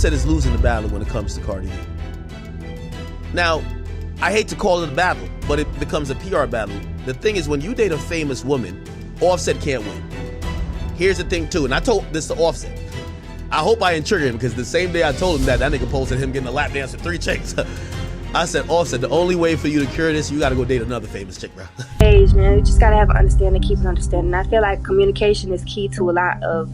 Offset is losing the battle when it comes to Cardi B. Now, I hate to call it a battle, but it becomes a PR battle. The thing is, when you date a famous woman, Offset can't win. Here's the thing too, and I told this to Offset. I hope I didn't trigger him, because the same day I told him that nigga posted him getting a lap dance with 3 chicks. I said, Offset, the only way for you to cure this, you gotta go date another famous chick, bro. Age, man, you just gotta have an understanding, keep an understanding. I feel like communication is key to a lot of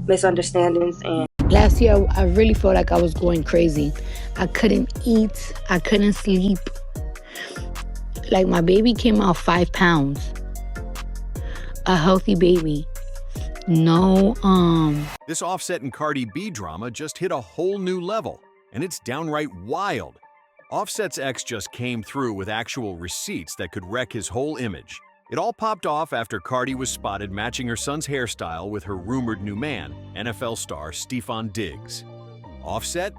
misunderstandings. And last year, I really felt like I was going crazy. I couldn't eat, I couldn't sleep. Like, my baby came out 5 pounds. A healthy baby. No, This Offset and Cardi B drama just hit a whole new level, and it's downright wild. Offset's ex just came through with actual receipts that could wreck his whole image. It all popped off after Cardi was spotted matching her son's hairstyle with her rumored new man, NFL star Stefon Diggs. Offset?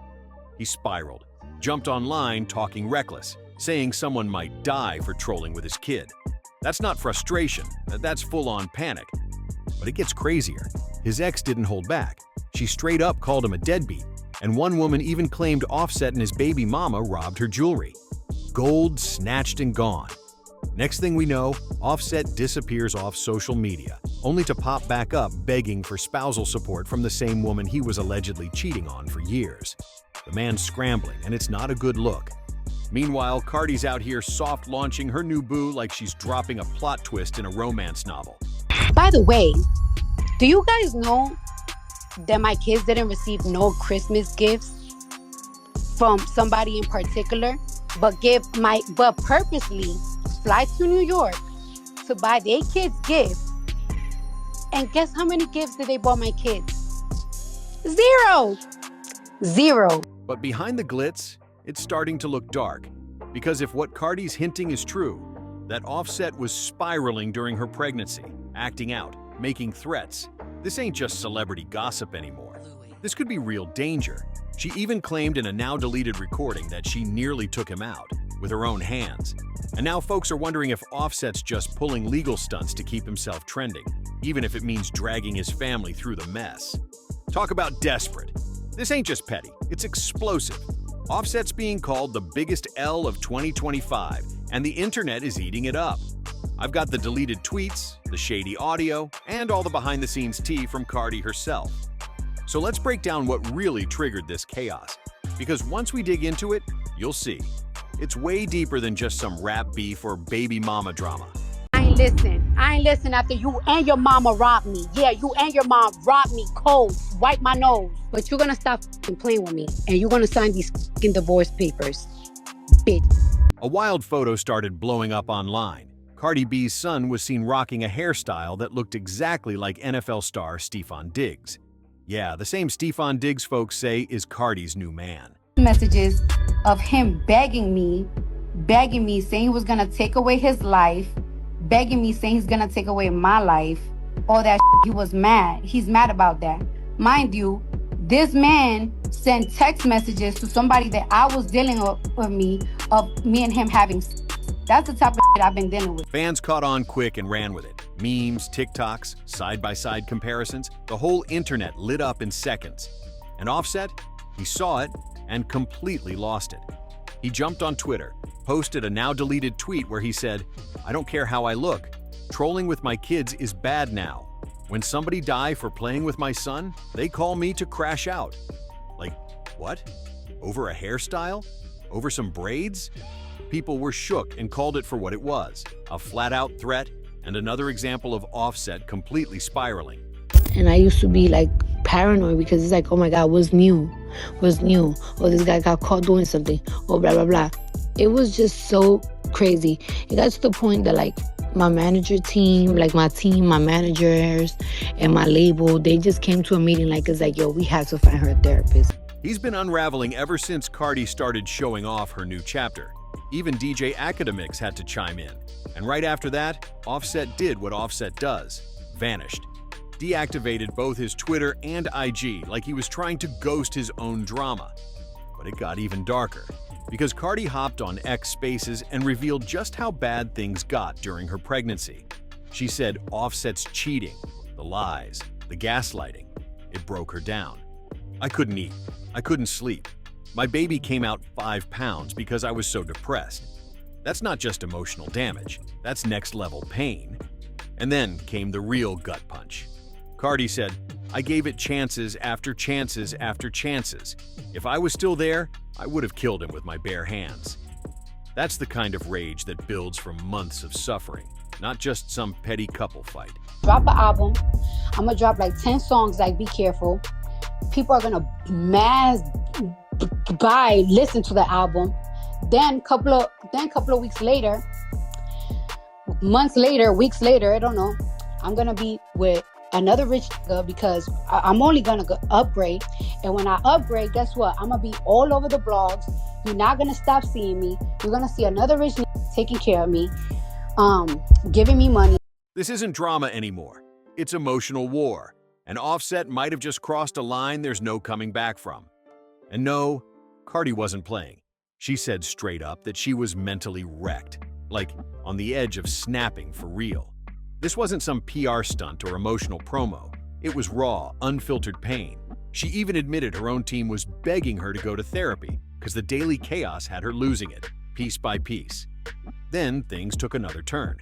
He spiraled, jumped online talking reckless, saying someone might die for trolling with his kid. That's not frustration, that's full-on panic. But it gets crazier. His ex didn't hold back. She straight up called him a deadbeat, and one woman even claimed Offset and his baby mama robbed her jewelry. Gold snatched and gone. Next thing we know, Offset disappears off social media, only to pop back up begging for spousal support from the same woman he was allegedly cheating on for years. The man's scrambling, and it's not a good look. Meanwhile, Cardi's out here soft-launching her new boo like she's dropping a plot twist in a romance novel. by the way, do you guys know that my kids didn't receive no Christmas gifts from somebody in particular, but purposely fly to New York to buy their kids gifts? And guess how many gifts did they buy my kids? Zero. But behind the glitz, it's starting to look dark. Because if what Cardi's hinting is true, that Offset was spiraling during her pregnancy, acting out, making threats, this ain't just celebrity gossip anymore. This could be real danger. She even claimed in a now-deleted recording that she nearly took him out with her own hands. And now folks are wondering if Offset's just pulling legal stunts to keep himself trending, even if it means dragging his family through the mess. Talk about desperate. This ain't just petty, it's explosive. Offset's being called the biggest L of 2025, and the internet is eating it up. I've got the deleted tweets, the shady audio, and all the behind-the-scenes tea from Cardi herself. So let's break down what really triggered this chaos, because once we dig into it, you'll see. It's way deeper than just some rap beef or baby mama drama. I ain't listen after you and your mama robbed me. Yeah, you and your mom robbed me cold, wipe my nose. But you're gonna stop playing with me, and you're gonna sign these divorce papers, bitch. A wild photo started blowing up online. Cardi B's son was seen rocking a hairstyle that looked exactly like NFL star Stefon Diggs. Yeah, the same Stefon Diggs folks say is Cardi's new man. Messages of him begging me, saying he was gonna take away his life, begging me, saying he's gonna take away my life, all that shit. He was mad. He's mad about that. Mind you, this man sent text messages to somebody that I was dealing with me, of me and him having sex. That's the type of shit I've been dealing with. Fans caught on quick and ran with it. Memes, TikToks, side-by-side comparisons, the whole internet lit up in seconds. And Offset, he saw it and completely lost it. He jumped on Twitter, posted a now-deleted tweet where he said, "I don't care how I look. Trolling with my kids is bad now. When somebody die for playing with my son, they call me to crash out." Like, what? Over a hairstyle? Over some braids? People were shook and called it for what it was, a flat-out threat and another example of Offset completely spiraling. And I used to be like paranoid because it's like, oh my God, what's new? Oh, this guy got caught doing something. Oh, blah, blah, blah. It was just so crazy. It got to the point that like my manager team, like my team, my managers and my label, they just came to a meeting like, it's like, yo, we have to find her a therapist. He's been unraveling ever since Cardi started showing off her new chapter. Even DJ Academics had to chime in. And right after that, Offset did what Offset does, vanished. Deactivated both his Twitter and IG like he was trying to ghost his own drama. But it got even darker, because Cardi hopped on X Spaces and revealed just how bad things got during her pregnancy. She said Offset's cheating, the lies, the gaslighting. It broke her down. "I couldn't eat. I couldn't sleep. My baby came out 5 pounds because I was so depressed. That's not just emotional damage, that's next-level pain. And then came the real gut punch. Cardi said, I gave it chances after chances after chances. If I was still there, I would have killed him with my bare hands. That's the kind of rage that builds from months of suffering, not just some petty couple fight. Drop an album. I'm gonna drop like 10 songs like Be Careful. People are gonna listen to the album. Then couple of weeks later, months later, weeks later, I don't know, I'm gonna be with another rich nigga because I'm only gonna upgrade. And when I upgrade, guess what? I'm gonna be all over the blogs. You're not gonna stop seeing me. You're gonna see another rich nigga taking care of me, giving me money. This isn't drama anymore. It's emotional war. And Offset might have just crossed a line there's no coming back from. And no, Cardi wasn't playing. She said straight up that she was mentally wrecked, like on the edge of snapping for real. This wasn't some PR stunt or emotional promo. It was raw, unfiltered pain. She even admitted her own team was begging her to go to therapy because the daily chaos had her losing it, piece by piece. Then things took another turn.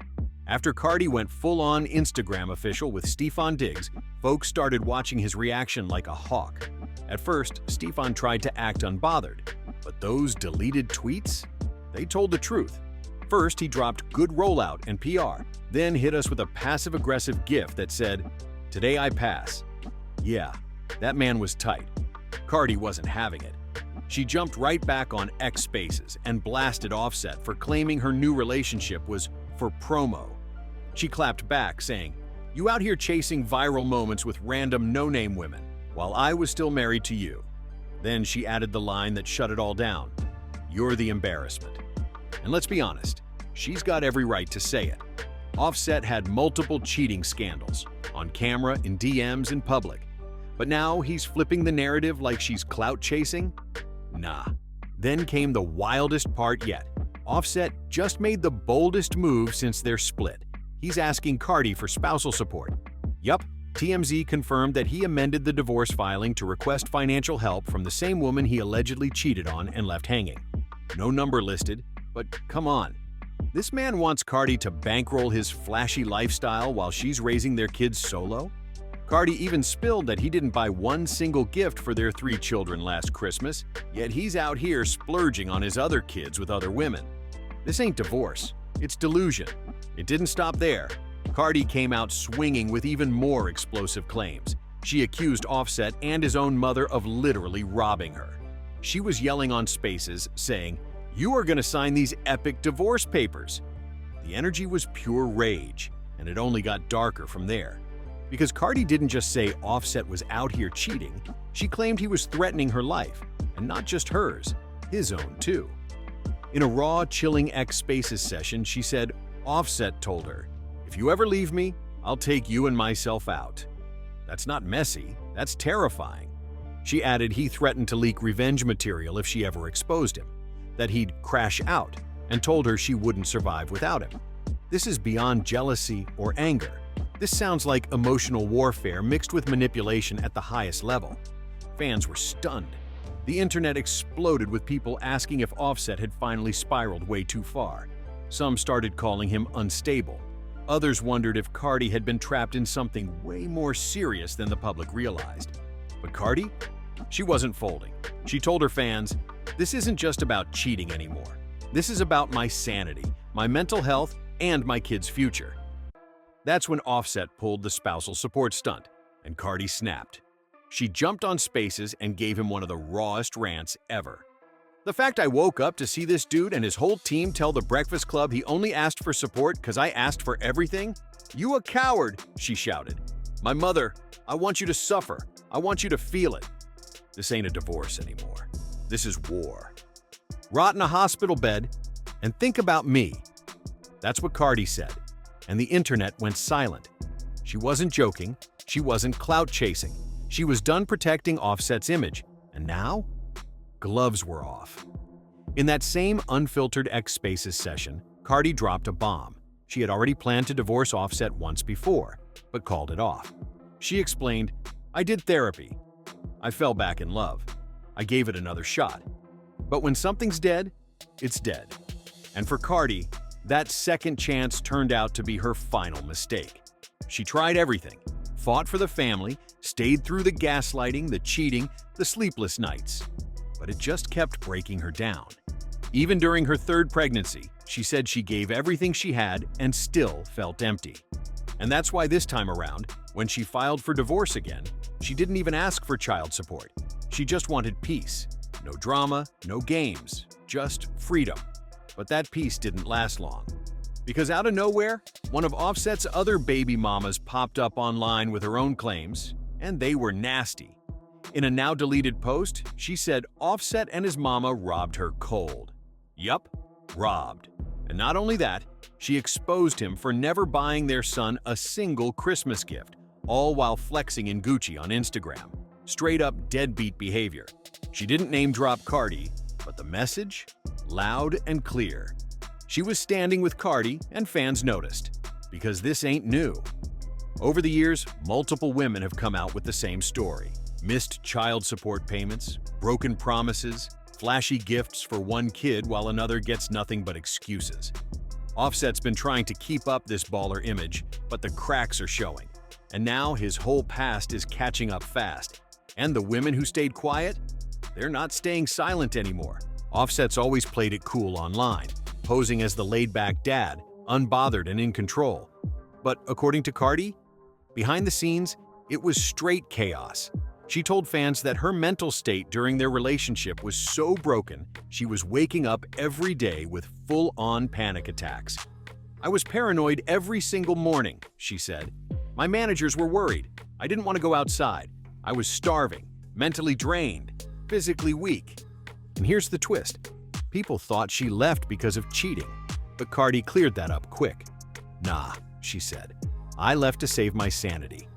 After Cardi went full-on Instagram official with Stefan Diggs, folks started watching his reaction like a hawk. At first, Stefan tried to act unbothered, but those deleted tweets? They told the truth. First, he dropped good rollout and PR, then hit us with a passive-aggressive gif that said, "Today I pass." Yeah, that man was tight. Cardi wasn't having it. She jumped right back on X Spaces and blasted Offset for claiming her new relationship was for promo. She clapped back, saying, "You out here chasing viral moments with random no-name women, while I was still married to you." Then she added the line that shut it all down, "You're the embarrassment." And let's be honest, she's got every right to say it. Offset had multiple cheating scandals, on camera, in DMs, in public. But now he's flipping the narrative like she's clout chasing? Nah. Then came the wildest part yet. Offset just made the boldest move since their split. He's asking Cardi for spousal support. Yup, TMZ confirmed that he amended the divorce filing to request financial help from the same woman he allegedly cheated on and left hanging. No number listed, but come on. This man wants Cardi to bankroll his flashy lifestyle while she's raising their kids solo? Cardi even spilled that he didn't buy one single gift for their 3 children last Christmas, yet he's out here splurging on his other kids with other women. This ain't divorce, it's delusion. It didn't stop there. Cardi came out swinging with even more explosive claims. She accused Offset and his own mother of literally robbing her. She was yelling on Spaces, saying, "You are gonna sign these epic divorce papers." The energy was pure rage, and it only got darker from there. Because Cardi didn't just say Offset was out here cheating, she claimed he was threatening her life, and not just hers, his own too. In a raw, chilling X Spaces session, she said Offset told her, "If you ever leave me, I'll take you and myself out." That's not messy, that's terrifying. She added he threatened to leak revenge material if she ever exposed him, that he'd crash out, and told her she wouldn't survive without him. This is beyond jealousy or anger. This sounds like emotional warfare mixed with manipulation at the highest level. Fans were stunned. The internet exploded with people asking if Offset had finally spiraled way too far. Some started calling him unstable. Others wondered if Cardi had been trapped in something way more serious than the public realized. But Cardi? She wasn't folding. She told her fans, "This isn't just about cheating anymore. This is about my sanity, my mental health, and my kids' future." That's when Offset pulled the spousal support stunt, and Cardi snapped. She jumped on Spaces and gave him one of the rawest rants ever. "The fact I woke up to see this dude and his whole team tell the Breakfast Club he only asked for support because I asked for everything? You a coward," she shouted. "My mother, I want you to suffer. I want you to feel it." This ain't a divorce anymore. This is war. Rot in a hospital bed and think about me. That's what Cardi said. And the internet went silent. She wasn't joking. She wasn't clout chasing. She was done protecting Offset's image. And now? Gloves were off. In that same unfiltered X Spaces session, Cardi dropped a bomb. She had already planned to divorce Offset once before, but called it off. She explained, "I did therapy. I fell back in love. I gave it another shot. But when something's dead, it's dead. And for Cardi, that second chance turned out to be her final mistake. She tried everything, fought for the family, stayed through the gaslighting, the cheating, the sleepless nights. But it just kept breaking her down. Even during her third pregnancy, she said she gave everything she had and still felt empty. And that's why this time around, when she filed for divorce again, she didn't even ask for child support. She just wanted peace. No drama, no games, just freedom. But that peace didn't last long. Because out of nowhere, one of Offset's other baby mamas popped up online with her own claims, and they were nasty. In a now-deleted post, she said Offset and his mama robbed her cold. Yup, robbed. And not only that, she exposed him for never buying their son a single Christmas gift, all while flexing in Gucci on Instagram. Straight-up deadbeat behavior. She didn't name-drop Cardi, but the message? Loud and clear. She was standing with Cardi, and fans noticed. Because this ain't new. Over the years, multiple women have come out with the same story. Missed child support payments, broken promises, flashy gifts for one kid while another gets nothing but excuses. Offset's been trying to keep up this baller image, but the cracks are showing. And now his whole past is catching up fast. And the women who stayed quiet? They're not staying silent anymore. Offset's always played it cool online, posing as the laid-back dad, unbothered and in control. But according to Cardi, behind the scenes, it was straight chaos. She told fans that her mental state during their relationship was so broken, she was waking up every day with full-on panic attacks. "I was paranoid every single morning," she said. "My managers were worried. I didn't want to go outside. I was starving, mentally drained, physically weak." And here's the twist. People thought she left because of cheating, but Cardi cleared that up quick. "Nah," she said. "I left to save my sanity."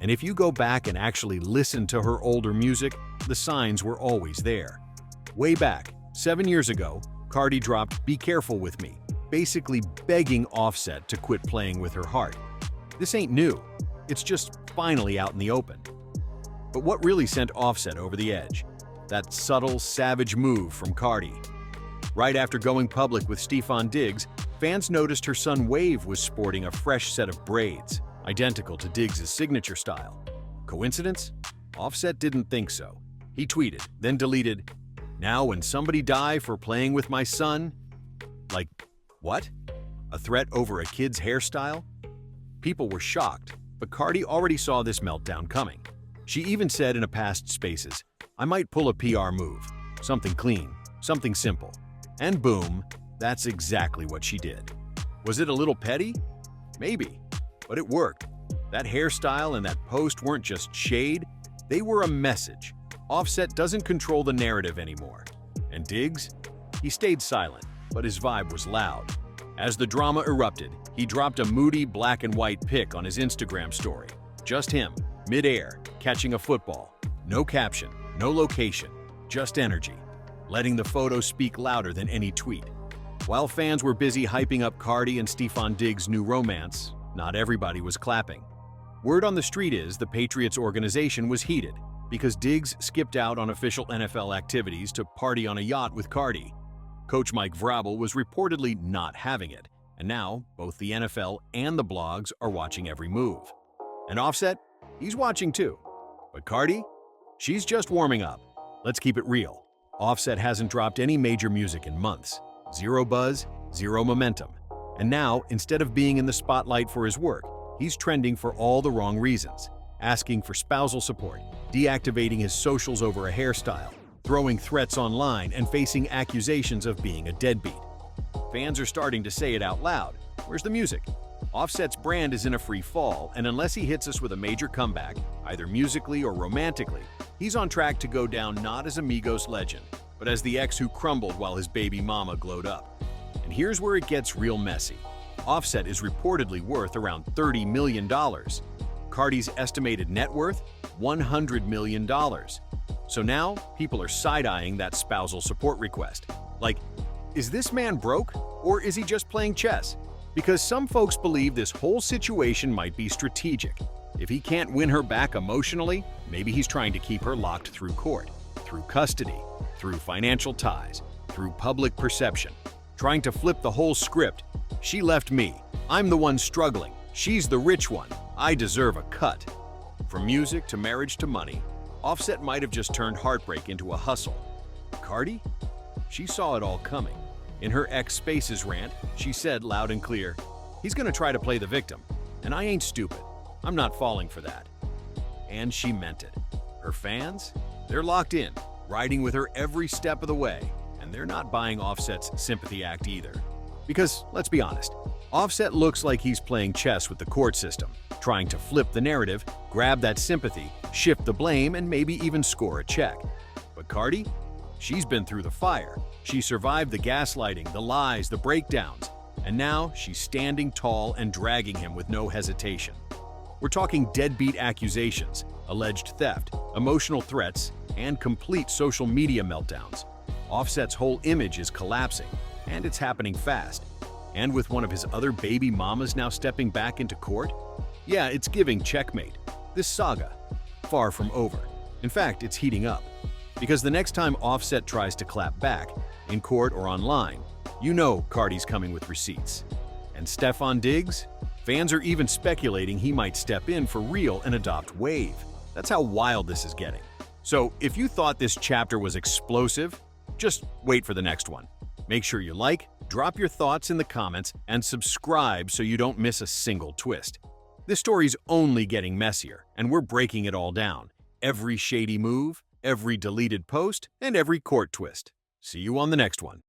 And if you go back and actually listen to her older music, the signs were always there. Way back, 7 years ago, Cardi dropped "Be Careful With Me," basically begging Offset to quit playing with her heart. This ain't new. It's just finally out in the open. But what really sent Offset over the edge? That subtle, savage move from Cardi. Right after going public with Stefon Diggs, fans noticed her son Wave was sporting a fresh set of braids, identical to Diggs' signature style. Coincidence? Offset didn't think so. He tweeted, then deleted, "Now when somebody die for playing with my son?" Like, what? A threat over a kid's hairstyle? People were shocked, but Cardi already saw this meltdown coming. She even said in a past Spaces, "I might pull a PR move. Something clean, something simple." And boom, that's exactly what she did. Was it a little petty? Maybe. But it worked. That hairstyle and that post weren't just shade, they were a message. Offset doesn't control the narrative anymore. And Diggs? He stayed silent, but his vibe was loud. As the drama erupted, he dropped a moody black and white pic on his Instagram story. Just him, mid-air, catching a football. No caption, no location, just energy. Letting the photo speak louder than any tweet. While fans were busy hyping up Cardi and Stefon Diggs' new romance, not everybody was clapping. Word on the street is the Patriots organization was heated because Diggs skipped out on official NFL activities to party on a yacht with Cardi. Coach Mike Vrabel was reportedly not having it, and now both the NFL and the blogs are watching every move. And Offset? He's watching too. But Cardi? She's just warming up. Let's keep it real. Offset hasn't dropped any major music in months. Zero buzz, zero momentum. And now, instead of being in the spotlight for his work, he's trending for all the wrong reasons. Asking for spousal support, deactivating his socials over a hairstyle, throwing threats online, and facing accusations of being a deadbeat. Fans are starting to say it out loud. Where's the music? Offset's brand is in a free fall, and unless he hits us with a major comeback, either musically or romantically, he's on track to go down not as a Migos legend, but as the ex who crumbled while his baby mama glowed up. And here's where it gets real messy. Offset is reportedly worth around $30 million. Cardi's estimated net worth? $100 million. So now, people are side-eyeing that spousal support request. Like, is this man broke, or is he just playing chess? Because some folks believe this whole situation might be strategic. If he can't win her back emotionally, maybe he's trying to keep her locked through court. through custody, through financial ties, through public perception. Trying to flip the whole script. She left me. I'm the one struggling. She's the rich one. I deserve a cut. From music to marriage to money, Offset might have just turned heartbreak into a hustle. Cardi? She saw it all coming. In her X Spaces rant, she said loud and clear, "He's gonna try to play the victim, and I ain't stupid. I'm not falling for that." And she meant it. Her fans? They're locked in, riding with her every step of the way, and they're not buying Offset's sympathy act either. Because, let's be honest, Offset looks like he's playing chess with the court system, trying to flip the narrative, grab that sympathy, shift the blame, and maybe even score a check. But Cardi? She's been through the fire. She survived the gaslighting, the lies, the breakdowns, and now she's standing tall and dragging him with no hesitation. We're talking deadbeat accusations, alleged theft, emotional threats, and complete social media meltdowns. Offset's whole image is collapsing, and it's happening fast. And with one of his other baby mamas now stepping back into court? Yeah, it's giving checkmate. This saga, far from over. In fact, it's heating up. Because the next time Offset tries to clap back, in court or online, you know Cardi's coming with receipts. And Stefan Diggs? Fans are even speculating he might step in for real and adopt Wave. That's how wild this is getting. So if you thought this chapter was explosive, just wait for the next one. Make sure you like, drop your thoughts in the comments, and subscribe so you don't miss a single twist. This story's only getting messier, and we're breaking it all down. Every shady move, every deleted post, and every court twist. See you on the next one.